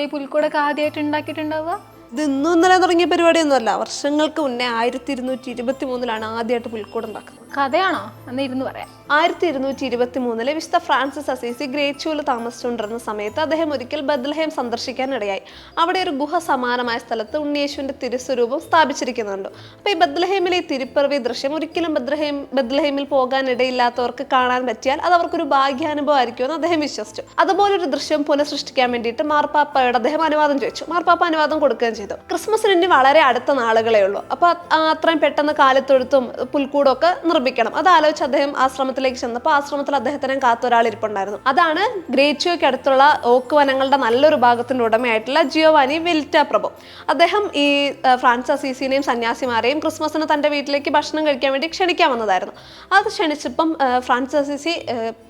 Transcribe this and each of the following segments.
ഈ പുൽക്കൂടൊക്കെ ആദ്യമായിട്ട് ഉണ്ടാക്കിയിട്ടുണ്ടാവുക? ഇത് ഇന്നും ഇന്നലെ തുടങ്ങിയ പരിപാടിയൊന്നുമല്ല. വർഷങ്ങൾക്ക് മുന്നേ 1223 ആദ്യമായിട്ട് പുൽക്കൂട് ഉണ്ടാക്കുന്നത്. കഥയാണോ? എന്ന് ഇരുന്ന് പറയാം. 1223 വിശുദ്ധ ഫ്രാൻസിസ് അസീസി ഗ്രേറ്റ്ചൂല് താമസിച്ചുകൊണ്ടിരുന്ന സമയത്ത് അദ്ദേഹം ഒരിക്കൽ ബത്ലഹേം സന്ദർശിക്കാനിടയായി. അവിടെ ഒരു ഗുഹ സമാനമായ സ്ഥലത്ത് ഉണ്ണിയേശുവിന്റെ തിരുസ്വരൂപം സ്ഥാപിച്ചിരിക്കുന്നുണ്ട്. അപ്പോൾ ഈ ബത്ലഹേമിലെ ഈ തിരുപ്പിറവി ദൃശ്യം ഒരിക്കലും ബത്ലഹേമിൽ പോകാനിടയില്ലാത്തവർക്ക് കാണാൻ പറ്റിയാൽ അത് അവർക്കൊരു ഭാഗ്യാനുഭവം ആയിരിക്കുമെന്ന് അദ്ദേഹം വിശ്വസിച്ചു. അതുപോലൊരു ദൃശ്യം പുനഃസൃഷ്ടിക്കാൻ വേണ്ടിയിട്ട് മാർപ്പാപ്പയോട് അദ്ദേഹം അനുവാദം ചോദിച്ചു. മാർപ്പാപ്പ അനുവാദം കൊടുക്കുകയും ചെയ്തു. ക്രിസ്മസിന് ഇനി വളരെ അടുത്ത നാളുകളേ ഉള്ളൂ. അപ്പോൾ അത്രയും പെട്ടെന്ന് കാലത്തൊഴുത്തും പുൽക്കൂടും ഒക്കെ നിർമ്മിക്കണം. അത് ആലോചിച്ച് അദ്ദേഹം ആശ്രമത്തിലേക്ക് ചെന്നപ്പോൾ ആശ്രമത്തിൽ അദ്ദേഹത്തിനെ കാത്തൊരാൾ ഇരിപ്പുണ്ടായിരുന്നു. അതാണ് ഗ്രേറ്റ്ചൂയ്ക്ക് അടുത്തുള്ള ഓക്ക് വനങ്ങളുടെ നല്ലൊരു ഭാഗത്തിന്റെ ഉടമയായിട്ടുള്ള ജിയോവാനി വെൽറ്റ പ്രഭു. അദ്ദേഹം ഈ ഫ്രാൻസിസ് അസീസിനെയും സന്യാസിമാരെയും ക്രിസ്മസിന് തന്റെ വീട്ടിലേക്ക് ഭക്ഷണം കഴിക്കാൻ വേണ്ടി ക്ഷണിക്കാൻ വന്നതായിരുന്നു. അത് ക്ഷണിച്ചപ്പം ഫ്രാൻസിസ് അസീസി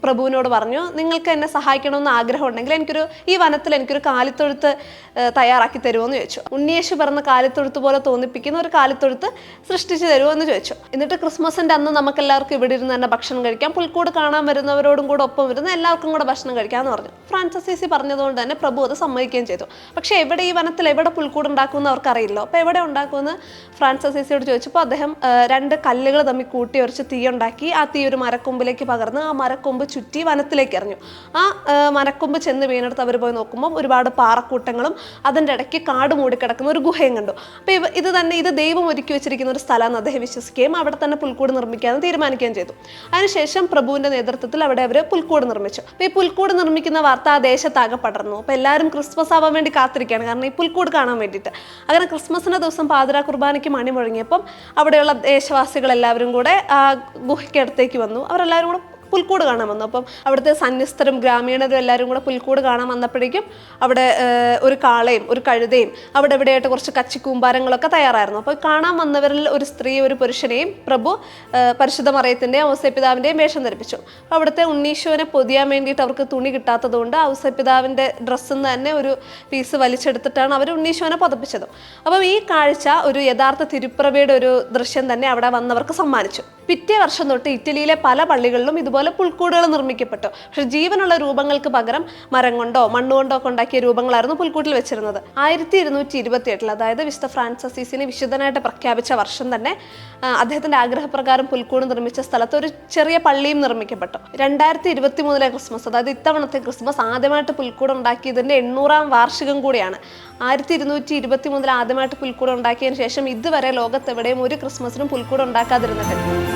പ്രഭുവിനോട് പറഞ്ഞു, നിങ്ങൾക്ക് എന്നെ സഹായിക്കണമെന്ന് ആഗ്രഹം ഉണ്ടെങ്കിൽ ഈ വനത്തിൽ എനിക്കൊരു കാലിത്തൊഴുത്ത് തയ്യാറാക്കി തരുമോ എന്ന് ചോദിച്ചു. ഉണ്ണിയേശു പറഞ്ഞ കാലിത്തൊഴുത്ത് പോലെ തോന്നിപ്പിക്കുന്ന ഒരു കാലിത്തൊഴുത്ത് സൃഷ്ടിച്ചു തരുമോ എന്ന് ചോദിച്ചു. എന്നിട്ട് ക്രിസ്മസിന്റെ അന്ന് നമുക്ക് എല്ലാവർക്കും ഇവിടെ ഇരുന്ന് തന്നെ ഭക്ഷണം കഴിക്കാം, പുൽക്കൂട് കാണാൻ വരുന്നവരോടും കൂടെ ഒപ്പം വരുന്ന എല്ലാവർക്കും കൂടെ ഭക്ഷണം കഴിക്കാമെന്ന് പറഞ്ഞു. ഫ്രാൻസിസ് അസീസി പറഞ്ഞതുകൊണ്ട് തന്നെ പ്രഭു അത് സമ്മതിക്കുകയും ചെയ്തു. പക്ഷേ ഈ വനത്തിൽ എവിടെ പുൽക്കൂട് ഉണ്ടാക്കുമെന്ന് അവർക്കറിയില്ലോ. അപ്പോൾ എവിടെ ഉണ്ടാക്കുമെന്ന് ഫ്രാൻസിസ് അസീസിയോട് ചോദിച്ചപ്പോൾ അദ്ദേഹം 2 കല്ലുകൾ തമ്മിൽ കൂട്ടി ഉരച്ച് തീ ഉണ്ടാക്കി ആ തീ ഒരു മരക്കൊമ്പിലേക്ക് പകർന്ന് ആ മരക്കൊമ്പ് ചുറ്റി വനത്തിലേക്ക് എറിഞ്ഞു. ആ മരക്കൊമ്പ് ചെന്ന് വീണെടുത്ത് അവർ പോയി നോക്കുമ്പോൾ ഒരുപാട് പാറക്കൂട്ടങ്ങളും അതിൻ്റെ ഇടയ്ക്ക് കാട് മൂടിക്കിടക്കുന്ന ഒരു ഗുഹയും കണ്ടു. അപ്പോൾ ഇത് ദൈവം ഒരുക്കി വെച്ചിരിക്കുന്ന ഒരു സ്ഥലമെന്ന് അദ്ദേഹം വിശ്വസിക്കുകയും അവിടെ തന്നെ പുൽക്കൂട് നിർമ്മിക്കാമെന്ന് തീരുമാനിക്കുകയും ചെയ്തു. അതിനുശേഷം പ്രഭുവിന്റെ നേതൃത്വത്തിൽ അവിടെ അവർ പുൽക്കൂട് നിർമ്മിച്ചു. അപ്പോൾ ഈ പുൽക്കൂട് നിർമ്മിക്കുന്ന വാർത്ത ആ ദേശത്താകെ പടർന്നു. അപ്പോൾ എല്ലാവരും ക്രിസ്മസ് ആവാൻ വേണ്ടി കാത്തിരിക്കുകയാണ്, കാരണം ഈ പുൽക്കൂട് കാണാൻ വേണ്ടിയിട്ട്. അങ്ങനെ ക്രിസ്മസിന്റെ ദിവസം പാതിരാ കുർബാനയ്ക്ക് മണി മുഴങ്ങിയപ്പം അവിടെയുള്ള ദേശവാസികളെല്ലാവരും കൂടെ ആ ഗുഹയ്ക്കടുത്തേക്ക് വന്നു. അവരെല്ലാവരും കൂടെ പുൽക്കൂട് കാണാൻ വന്നു. അപ്പം അവിടുത്തെ സന്യസ്തരും ഗ്രാമീണരും എല്ലാവരും കൂടെ പുൽക്കൂട് കാണാൻ വന്നപ്പോഴേക്കും അവിടെ ഒരു കാളയും ഒരു കഴുതയും അവിടെ എവിടെയായിട്ട് കുറച്ച് കച്ചിക്കൂമ്പാരങ്ങളൊക്കെ തയ്യാറായിരുന്നു. അപ്പോൾ കാണാൻ വന്നവരിൽ ഒരു സ്ത്രീ ഒരു പുരുഷനെയും പ്രഭു പരിശുദ്ധ മറിയത്തിൻ്റെയും ഔസേപ്പിതാവിൻ്റെയും വേഷം ധരിപ്പിച്ചു. അപ്പോൾ അവിടുത്തെ ഉണ്ണീശോനെ പൊതിയാൻ വേണ്ടിയിട്ട് അവർക്ക് തുണി കിട്ടാത്തത് കൊണ്ട് ഔസേപ്പിതാവിൻ്റെ ഡ്രസ്സിൽ നിന്ന് തന്നെ ഒരു പീസ് വലിച്ചെടുത്തിട്ടാണ് അവർ ഉണ്ണീശോനെ പുതപ്പിച്ചത്. അപ്പം ഈ കാഴ്ച ഒരു യഥാർത്ഥ തിരുപ്പിറവിയുടെ ഒരു ദൃശ്യം തന്നെ അവിടെ വന്നവർക്ക് സമ്മാനിച്ചു. പിറ്റേ വർഷം തൊട്ട് ഇറ്റലിയിലെ പല പള്ളികളിലും ഇതുപോലെ പുൽക്കൂടുകൾ നിർമ്മിക്കപ്പെട്ടു. പക്ഷെ ജീവനുള്ള രൂപങ്ങൾക്ക് പകരം മരം കൊണ്ടോ മണ്ണുകൊണ്ടോ ഒക്കെ ഉണ്ടാക്കിയ രൂപങ്ങളായിരുന്നു പുൽക്കൂട്ടിൽ വെച്ചിരുന്നത്. 1228 അതായത് വിശുദ്ധ ഫ്രാൻസിസ് അസീസിനെ വിശുദ്ധനായിട്ട് പ്രഖ്യാപിച്ച വർഷം തന്നെ അദ്ദേഹത്തിന്റെ ആഗ്രഹപ്രകാരം പുൽക്കൂട് നിർമ്മിച്ച സ്ഥലത്ത് ഒരു ചെറിയ പള്ളിയും നിർമ്മിക്കപ്പെട്ടു. 2023 ക്രിസ്മസ്, അതായത് ഇത്തവണത്തെ ക്രിസ്മസ് ആദ്യമായിട്ട് പുൽക്കൂട് ഉണ്ടാക്കിയതിന്റെ 800-ാം വാർഷികം കൂടിയാണ്. 1223 ആദ്യമായിട്ട് പുൽക്കൂട് ഉണ്ടാക്കിയതിനു ശേഷം ഇതുവരെ ലോകത്തെവിടെയും ഒരു ക്രിസ്മസിനും പുൽക്കൂട് ഉണ്ടാക്കാതിരുന്നിട്ടില്ല.